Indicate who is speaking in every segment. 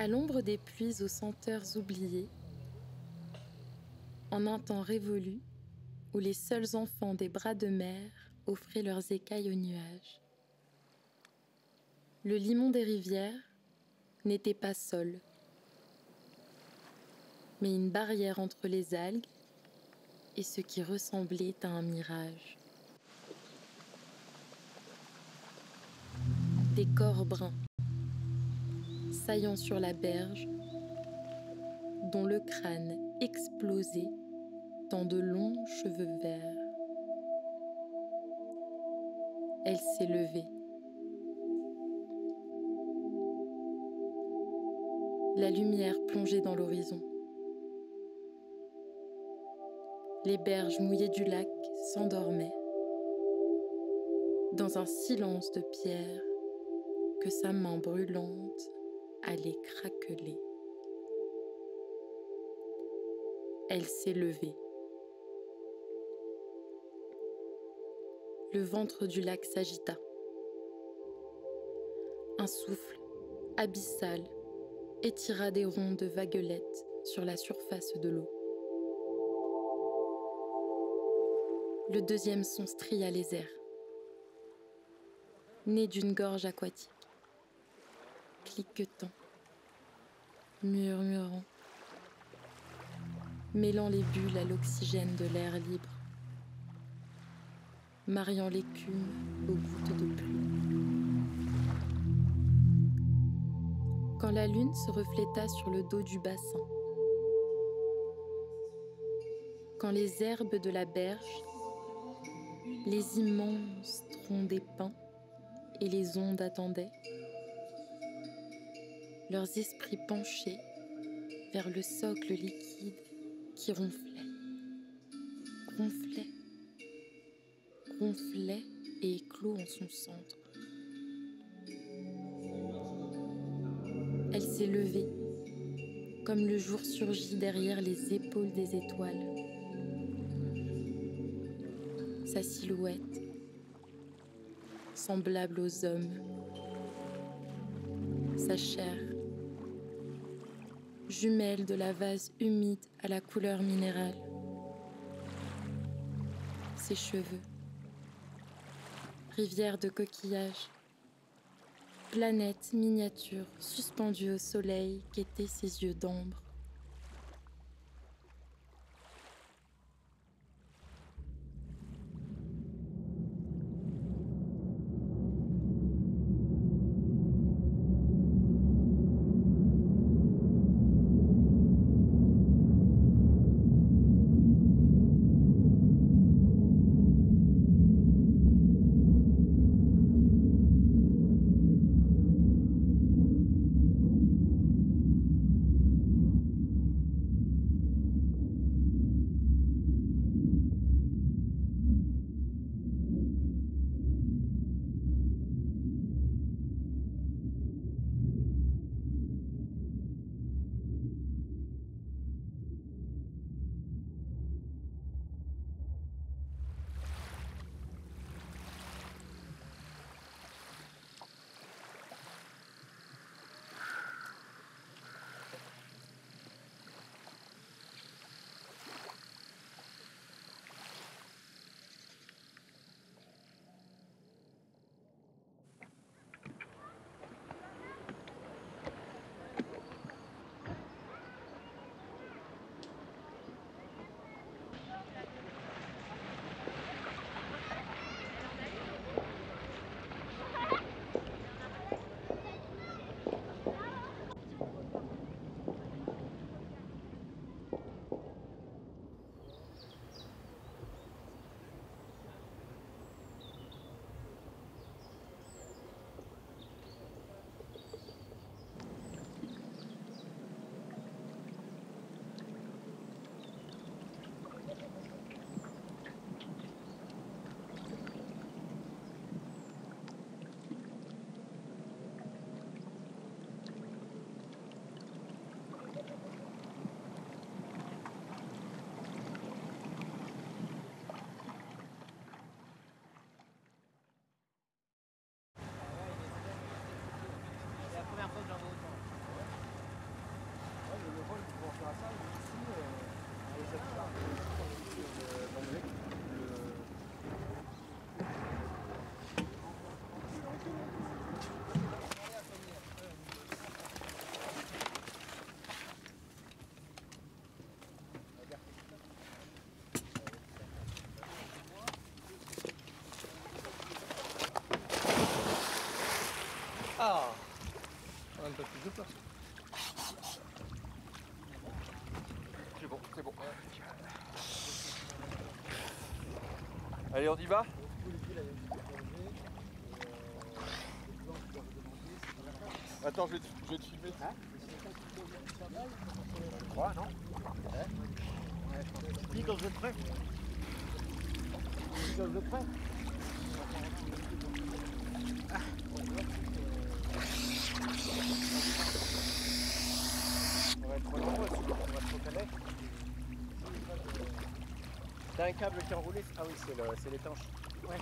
Speaker 1: À l'ombre des pluies aux senteurs oubliées, en un temps révolu où les seuls enfants des bras de mer offraient leurs écailles aux nuages. Le limon des rivières n'était pas sol, mais une barrière entre les algues et ce qui ressemblait à un mirage. Des corps bruns, saillant sur la berge, dont le crâne explosait dans de longs cheveux verts. Elle s'est levée. La lumière plongeait dans l'horizon. Les berges mouillées du lac s'endormaient dans un silence de pierre que sa main brûlante allait craqueler. Elle s'est levée. Le ventre du lac s'agita. Un souffle abyssal étira des ronds de vaguelettes sur la surface de l'eau. Le deuxième son stria les airs, né d'une gorge aquatique, cliquetant, murmurant, mêlant les bulles à l'oxygène de l'air libre, mariant l'écume aux gouttes de pluie. Quand la lune se refléta sur le dos du bassin, quand les herbes de la berge, les immenses troncs des pins et les ondes attendaient, leurs esprits penchés vers le socle liquide qui ronflait, ronflait, ronflait et éclos en son centre. Elle s'est levée, comme le jour surgit derrière les épaules des étoiles. Sa silhouette, semblable aux hommes, sa chair, jumelle de la vase humide à la couleur minérale, ses cheveux, rivière de coquillages, planète miniature suspendue au soleil qu'étaient ses yeux d'ambre.
Speaker 2: Allez, on y va? Attends, je vais te filmer.
Speaker 3: Je crois, non? Eagles de près. Eagles de près. On va être trop nombreux, sinon on va trop connaître. T'as un câble qui est enroulé? Ah oui, c'est l'étanche. Ouais.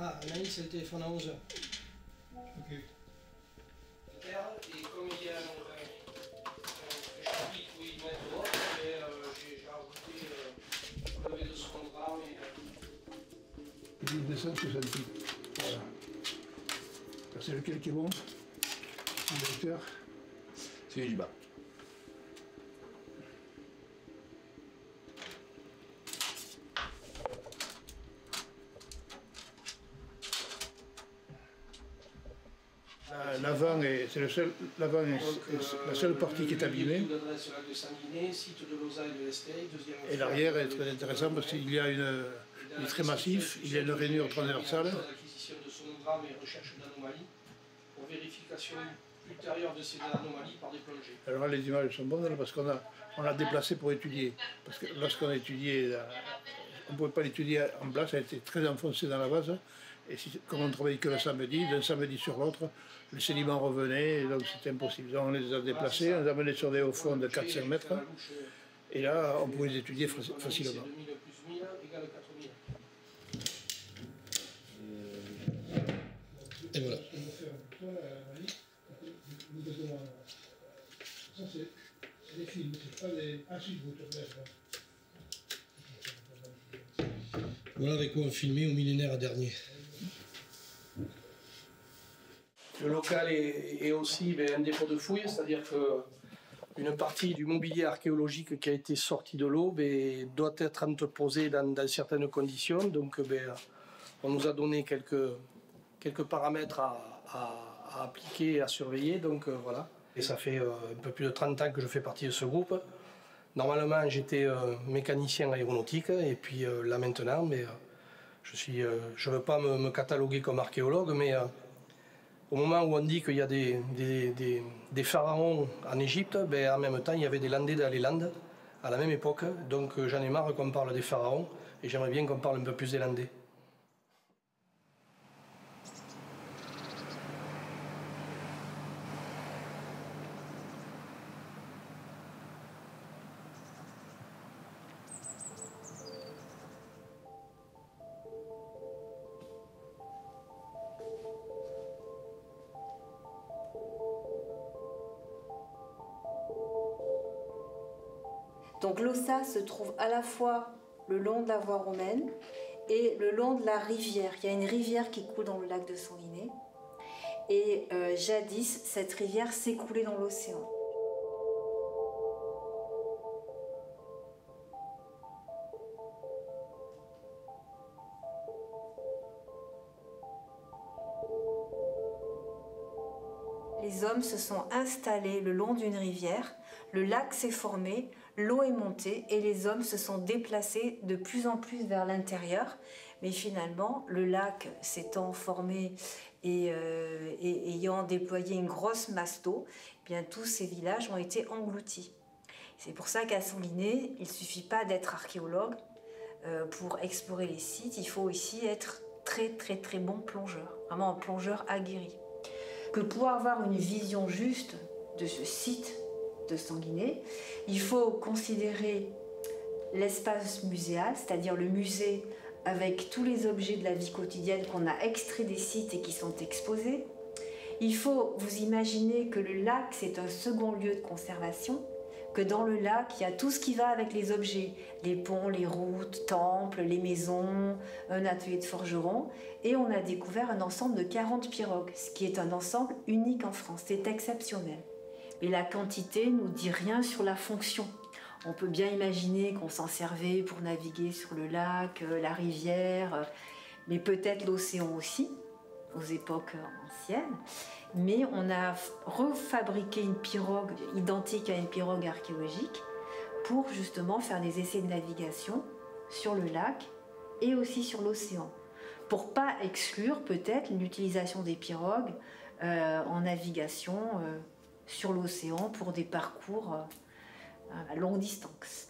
Speaker 4: Ah, Anaïs, elle téléphone à 11h. Ok. Et comme il y a un chapitre où ils mettent dehors, j'ai rajouté le lever de son drame et...
Speaker 5: 1968. Voilà. C'est lequel qui est bon? Le directeur?
Speaker 6: Celui du bas.
Speaker 5: L'avant c'est la seule partie qui est abîmée. Et l'arrière est très intéressant parce qu'il y a il est très massif, il y a une rainure transversale. Alors là, les images sont bonnes parce qu'on l'a déplacé pour étudier. Parce que lorsqu'on a étudié, on ne pouvait pas l'étudier en place, elle était très enfoncée dans la base. Et comme on ne travaillait que le samedi, d'un samedi sur l'autre, le sédiment revenait, et donc c'était impossible. Donc on les a déplacés, on les a amenés sur des hauts fonds de 400 mètres, et là, on pouvait les étudier facilement.
Speaker 4: Et voilà.
Speaker 5: Ça, c'est des films, c'est pas des... Ah si, vous
Speaker 4: Voilà avec quoi on filmait au millénaire dernier. Le local est aussi un dépôt de fouilles, c'est-à-dire qu'une partie du mobilier archéologique qui a été sorti de l'eau doit être entreposée dans certaines conditions. Donc on nous a donné quelques paramètres à appliquer et à surveiller. Donc voilà. Et ça fait un peu plus de 30 ans que je fais partie de ce groupe. Normalement j'étais mécanicien aéronautique et puis là maintenant, mais je ne veux pas me cataloguer comme archéologue, mais au moment où on dit qu'il y a des pharaons en Égypte, en même temps il y avait des landais dans les Landes à la même époque, donc j'en ai marre qu'on parle des pharaons et j'aimerais bien qu'on parle un peu plus des landais.
Speaker 7: Donc l'Ossa se trouve à la fois le long de la voie romaine et le long de la rivière. Il y a une rivière qui coule dans le lac de Sanguinet. Et jadis, cette rivière s'écoulait dans l'océan. Les hommes se sont installés le long d'une rivière, le lac s'est formé, l'eau est montée et les hommes se sont déplacés de plus en plus vers l'intérieur. Mais finalement, le lac s'étant formé et ayant déployé une grosse masse d'eau, eh bien tous ces villages ont été engloutis. C'est pour ça qu'à Sanguinet, il ne suffit pas d'être archéologue pour explorer les sites, il faut aussi être très bon plongeur, vraiment un plongeur aguerri. Que pour avoir une vision juste de ce site de Sanguinet, il faut considérer l'espace muséal, c'est-à-dire le musée avec tous les objets de la vie quotidienne qu'on a extraits des sites et qui sont exposés. Il faut vous imaginer que le lac, c'est un second lieu de conservation, que dans le lac, il y a tout ce qui va avec les objets, les ponts, les routes, temples, les maisons, un atelier de forgeron. Et on a découvert un ensemble de 40 pirogues, ce qui est un ensemble unique en France, c'est exceptionnel. Mais la quantité ne nous dit rien sur la fonction. On peut bien imaginer qu'on s'en servait pour naviguer sur le lac, la rivière, mais peut-être l'océan aussi, aux époques anciennes. Mais on a refabriqué une pirogue identique à une pirogue archéologique pour justement faire des essais de navigation sur le lac et aussi sur l'océan. Pour pas exclure peut-être l'utilisation des pirogues en navigation sur l'océan pour des parcours à longue distance.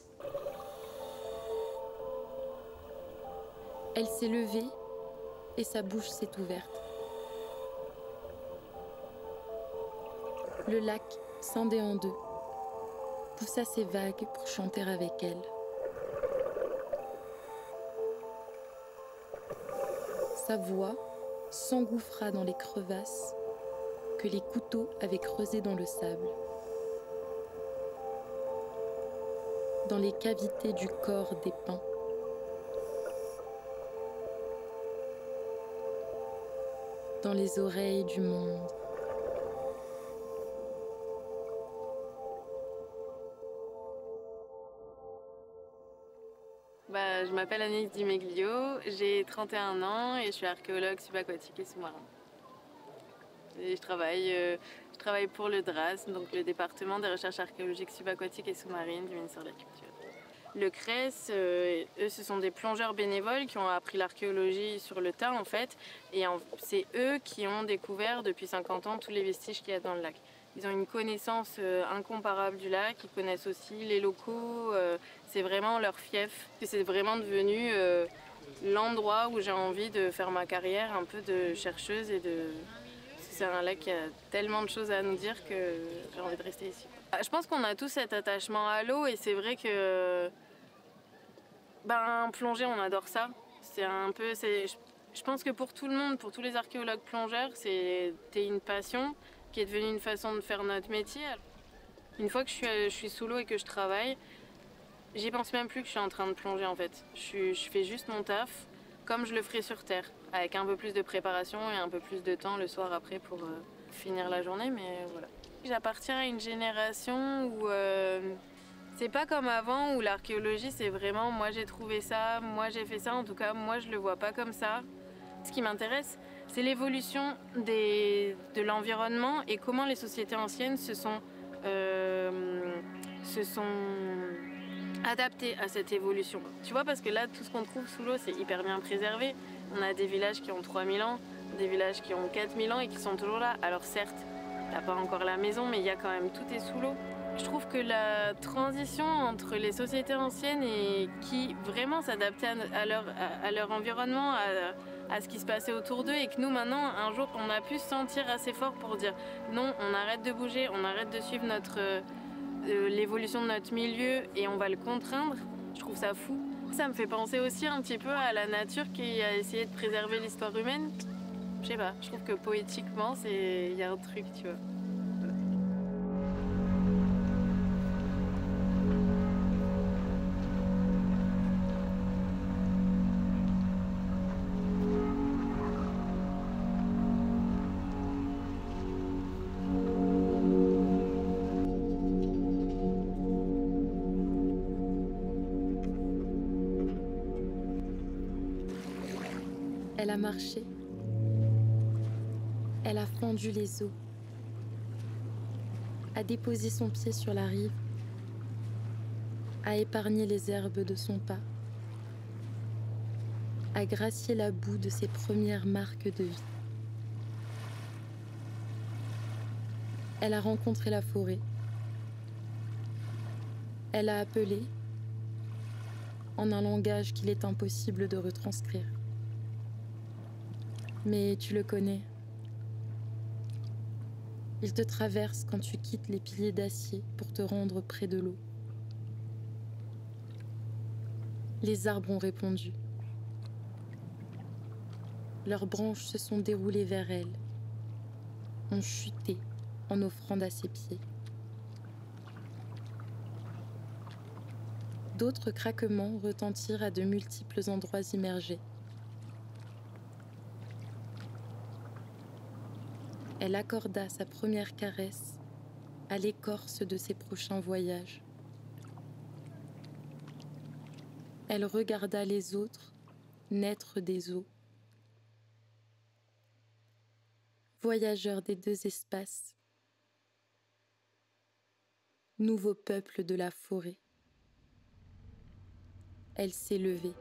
Speaker 1: Elle s'est levée et sa bouche s'est ouverte. Le lac, scindé en deux, poussa ses vagues pour chanter avec elle. Sa voix s'engouffra dans les crevasses que les couteaux avaient creusées dans le sable. Dans les cavités du corps des pins. Dans les oreilles du monde.
Speaker 8: Je m'appelle Anaïs Di Meglio, j'ai 31 ans et je suis archéologue subaquatique et sous-marin. Et je travaille pour le DRAS, donc le département des recherches archéologiques subaquatiques et sous-marines du ministère de la Culture. Le CRES, eux, ce sont des plongeurs bénévoles qui ont appris l'archéologie sur le tas en fait. Et c'est eux qui ont découvert depuis 50 ans tous les vestiges qu'il y a dans le lac. Ils ont une connaissance incomparable du lac, ils connaissent aussi les locaux, c'est vraiment leur fief. C'est vraiment devenu l'endroit où j'ai envie de faire ma carrière un peu de chercheuse et de... C'est un lac qui a tellement de choses à nous dire que j'ai envie de rester ici. Je pense qu'on a tous cet attachement à l'eau et c'est vrai que plonger, on adore ça. C'est un peu, je pense que pour tout le monde, pour tous les archéologues plongeurs, c'était une passion qui est devenue une façon de faire notre métier. Une fois que je suis sous l'eau et que je travaille, j'y pense même plus que je suis en train de plonger en fait. Je fais juste mon taf comme je le ferais sur Terre, avec un peu plus de préparation et un peu plus de temps le soir après pour finir la journée, mais voilà. J'appartiens à une génération où c'est pas comme avant, où l'archéologie c'est vraiment moi j'ai trouvé ça, moi j'ai fait ça, en tout cas moi je le vois pas comme ça. Ce qui m'intéresse, c'est l'évolution de l'environnement et comment les sociétés anciennes se sont adaptées à cette évolution. Tu vois, parce que là, tout ce qu'on trouve sous l'eau, c'est hyper bien préservé. On a des villages qui ont 3000 ans, des villages qui ont 4000 ans et qui sont toujours là. Alors certes, t'as pas encore la maison, mais il y a quand même, tout est sous l'eau. Je trouve que la transition entre les sociétés anciennes et qui vraiment s'adaptaient à leur environnement, à ce qui se passait autour d'eux, et que nous maintenant, un jour, on a pu se sentir assez fort pour dire non, on arrête de bouger, on arrête de suivre l'évolution de notre milieu et on va le contraindre. Je trouve ça fou. Ça me fait penser aussi un petit peu à la nature qui a essayé de préserver l'histoire humaine. Je sais pas, je trouve que poétiquement, il y a un truc, tu vois.
Speaker 1: Elle a marché, elle a fendu les eaux, a déposé son pied sur la rive, a épargné les herbes de son pas, a gracié la boue de ses premières marques de vie. Elle a rencontré la forêt, elle a appelé en un langage qu'il est impossible de retranscrire. Mais tu le connais. Il te traverse quand tu quittes les piliers d'acier pour te rendre près de l'eau. Les arbres ont répondu. Leurs branches se sont déroulées vers elle, ont chuté en offrande à ses pieds. D'autres craquements retentirent à de multiples endroits immergés. Elle accorda sa première caresse à l'écorce de ses prochains voyages. Elle regarda les autres naître des eaux. Voyageurs des deux espaces, nouveau peuple de la forêt. Elle s'est levée.